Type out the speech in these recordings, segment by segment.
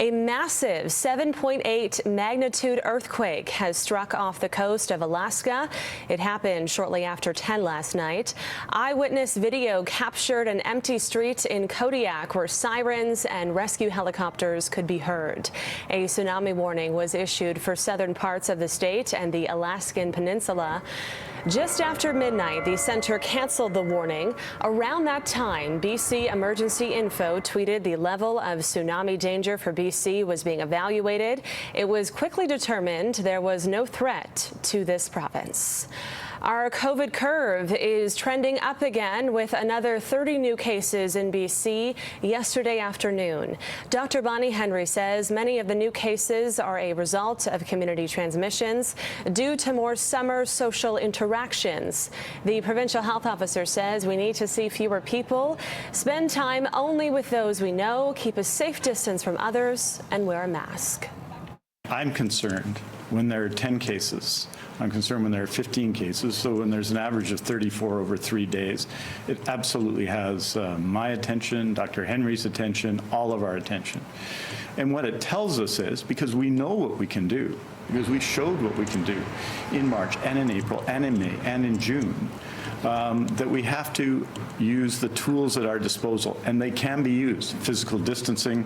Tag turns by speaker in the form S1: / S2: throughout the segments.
S1: A massive 7.8 magnitude earthquake has struck off the coast of Alaska. It happened shortly after 10 last night. Eyewitness video captured an empty street in Kodiak where sirens and rescue helicopters could be heard. A tsunami warning was issued for southern parts of the state and the Alaskan Peninsula. Just after midnight, the center canceled the warning. Around that time, BC Emergency Info tweeted the level of tsunami danger for BC was being evaluated. It was quickly determined there was no threat to this province. Our COVID curve is trending up again with another 30 new cases in BC yesterday afternoon. Dr. Bonnie Henry says many of the new cases are a result of community transmissions due to more summer social interactions. The provincial health officer says we need to see fewer people, spend time only with those we know, keep a safe distance from others, and wear a mask.
S2: I'm concerned when there are 10 cases. I'm concerned when there are 15 cases. So when there's an average of 34 over 3 days, it absolutely has my attention, Dr. Henry's attention, all of our attention. And what it tells us is, because we know what we can do, because we showed what we can do in March and in April and in May and in June, that we have to use the tools at our disposal, and they can be used. Physical distancing.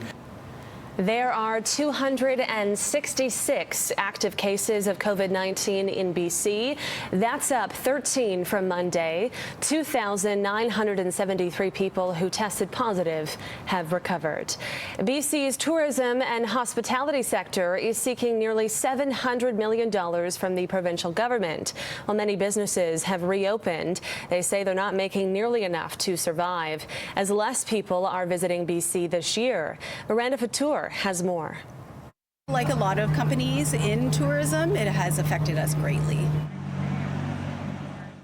S1: There are 266 active cases of COVID-19 in BC. That's up 13 from Monday. 2,973 people who tested positive have recovered. BC's tourism and hospitality sector is seeking nearly $700 million from the provincial government. While many businesses have reopened, they say they're not making nearly enough to survive, as less people are visiting BC this year. Miranda Fatour has more.
S3: Like a lot of companies in tourism, it has affected us greatly.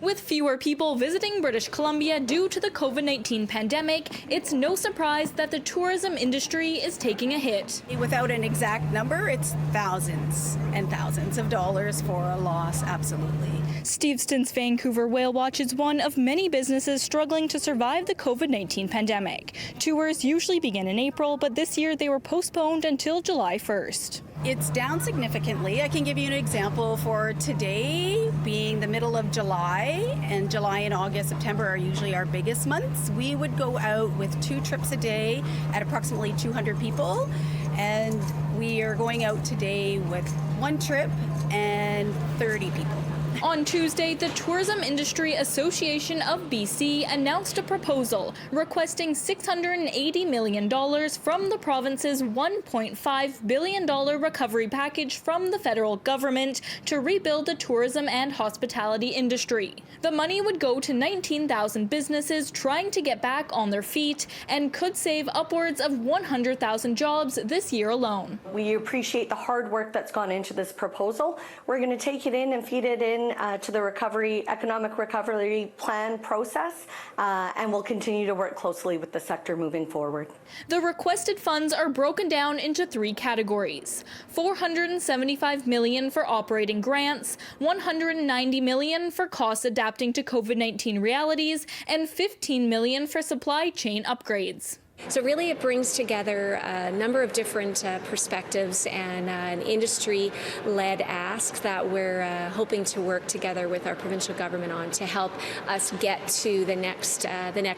S4: With fewer people visiting British Columbia due to the COVID-19 pandemic, it's no surprise that the tourism industry is taking a hit.
S3: Without an exact number, it's thousands and thousands of dollars for a loss, absolutely.
S4: Steveston's Vancouver Whale Watch is one of many businesses struggling to survive the COVID-19 pandemic. Tours usually begin in April, but this year they were postponed until July 1st.
S3: It's down significantly. I can give you an example for today being the middle of July, and July and August, September are usually our biggest months. We would go out with 2 trips a day at approximately 200 people, and we are going out today with 1 trip and 30 people.
S4: On Tuesday, the Tourism Industry Association of BC announced a proposal requesting $680 million from the province's $1.5 billion recovery package from the federal government to rebuild the tourism and hospitality industry. The money would go to 19,000 businesses trying to get back on their feet and could save upwards of 100,000 jobs this year alone.
S5: We appreciate the hard work that's gone into this proposal. We're going to take it in and feed it in to the economic recovery plan process, and we'll continue to work closely with the sector moving forward.
S4: The requested funds are broken down into 3 categories: $475 million for operating grants, $190 million for costs adapting to COVID-19 realities, and $15 million for supply chain upgrades.
S6: So really it brings together a number of different perspectives and an industry-led ask that we're hoping to work together with our provincial government on to help us get to the next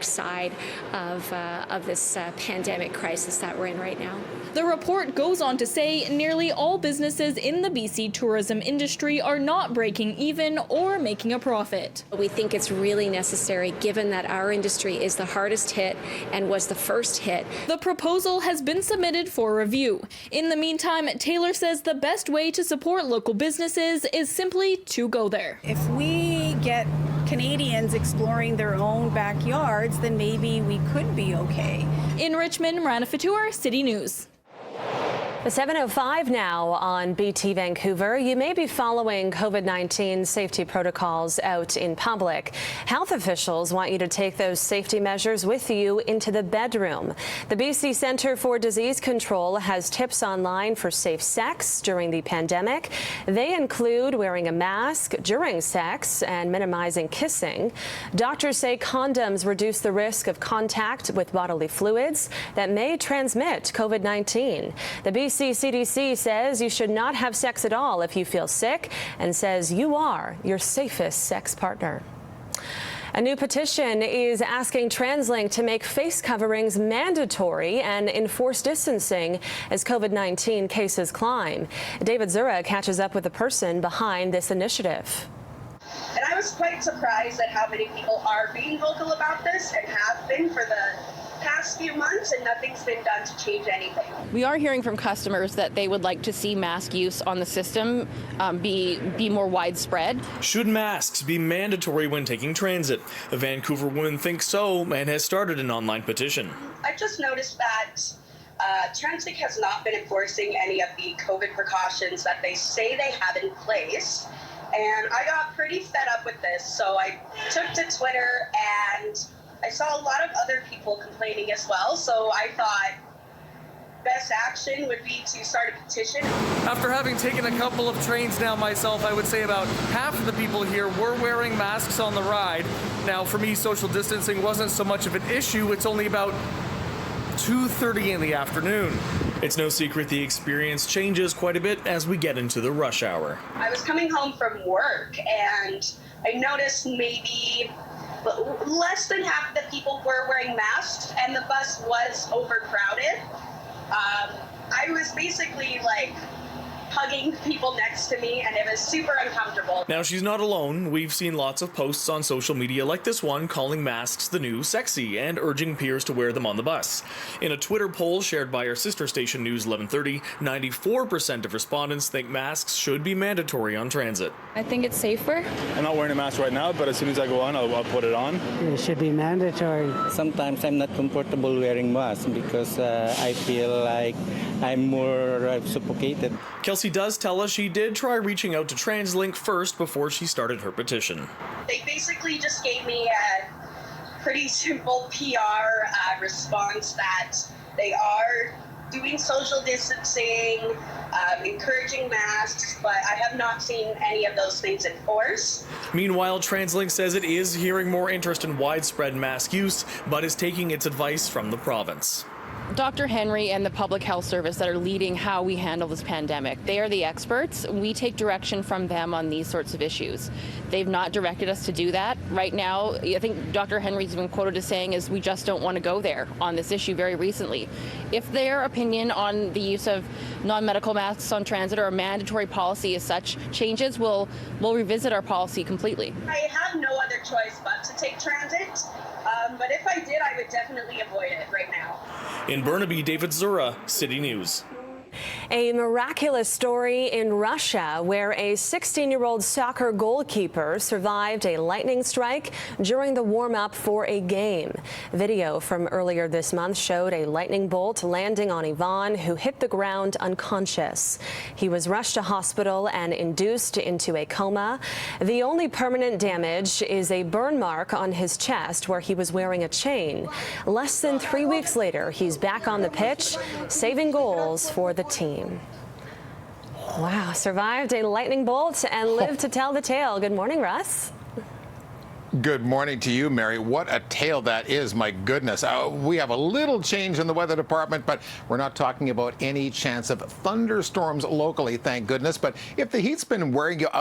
S6: side of this pandemic crisis that we're in right now.
S4: The report goes on to say nearly all businesses in the BC tourism industry are not breaking even or making a profit.
S6: We think it's really necessary, given that our industry is the hardest hit and was the first hit.
S4: The proposal has been submitted for review. In the meantime, Taylor says the best way to support local businesses is simply to go there.
S3: If we get Canadians exploring their own backyards, then maybe we could be okay.
S4: In Richmond, Miranda Fatour, City News.
S1: 7:05 now on BT Vancouver. You may be following COVID-19 safety protocols out in public. Health officials want you to take those safety measures with you into the bedroom. The BC Centre for Disease Control has tips online for safe sex during the pandemic. They include wearing a mask during sex and minimizing kissing. Doctors say condoms reduce the risk of contact with bodily fluids that may transmit COVID-19. The BC CDC says you should not have sex at all if you feel sick and says you are your safest sex partner. A new petition is asking TransLink to make face coverings mandatory and enforce distancing as COVID-19 cases climb. David Zura catches up with the person behind this initiative.
S7: And I was quite surprised at how many people are being vocal about this and have been for the past few months, and nothing's been done to change anything.
S8: We are hearing from customers that they would like to see mask use on the system be more widespread.
S9: Should masks be mandatory when taking transit? A Vancouver woman thinks so and has started an online petition.
S7: I just noticed that TransLink has not been enforcing any of the COVID precautions that they say they have in place. And I got pretty fed up with this, so I took to Twitter and I saw a lot of other people complaining as well, so I thought best action would be to start a petition.
S10: After having taken a couple of trains now myself, I would say about half of the people here were wearing masks on the ride. Now, for me, social distancing wasn't so much of an issue. It's only about 2:30 in the afternoon.
S9: It's no secret the experience changes quite a bit as we get into the rush hour.
S7: I was coming home from work and I noticed maybe less than half of the people were wearing masks and the bus was overcrowded. I was basically like hugging people next to me and it was super uncomfortable.
S9: Now, she's not alone. We've seen lots of posts on social media like this one calling masks the new sexy and urging peers to wear them on the bus. In a Twitter poll shared by our sister station News 1130, 94% of respondents think masks should be mandatory on transit.
S8: I think it's safer.
S11: I'm not wearing a mask right now, but as soon as I go on, I'll put it on.
S12: It should be mandatory.
S13: Sometimes I'm not comfortable wearing mask because I feel like I'm more suffocated.
S9: Kelsey does tell us she did try reaching out to TransLink first before she started her petition.
S7: They basically just gave me a pretty simple PR response that they are doing social distancing, encouraging masks, but I have not seen any of those things enforced.
S9: Meanwhile, TransLink says it is hearing more interest in widespread mask use, but is taking its advice from the province.
S8: Dr. Henry and the Public Health Service that are leading how we handle this pandemic, they are the experts. We take direction from them on these sorts of issues. They've not directed us to do that. Right now, I think Dr. Henry's been quoted as saying is we just don't want to go there on this issue very recently. If their opinion on the use of non-medical masks on transit or a mandatory policy as such changes, we'll revisit our policy completely.
S7: I have no other choice but to take transit, but if I did, I would definitely avoid it right now.
S9: In Burnaby, David Zura, City News.
S1: A miraculous story in Russia where a 16-year-old soccer goalkeeper survived a lightning strike during the warm-up for a game. Video from earlier this month showed a lightning bolt landing on Ivan, who hit the ground unconscious. He was rushed to hospital and induced into a coma. The only permanent damage is a burn mark on his chest where he was wearing a chain. Less than 3 weeks later, he's back on the pitch, saving goals for the team. Wow, survived a lightning bolt and lived to tell the tale. Good morning, Russ.
S14: Good morning to you, Mary. What a tale that is, my goodness. We have a little change in the weather department, but we're not talking about any chance of thunderstorms locally, thank goodness. But if the heat's been wearing you out,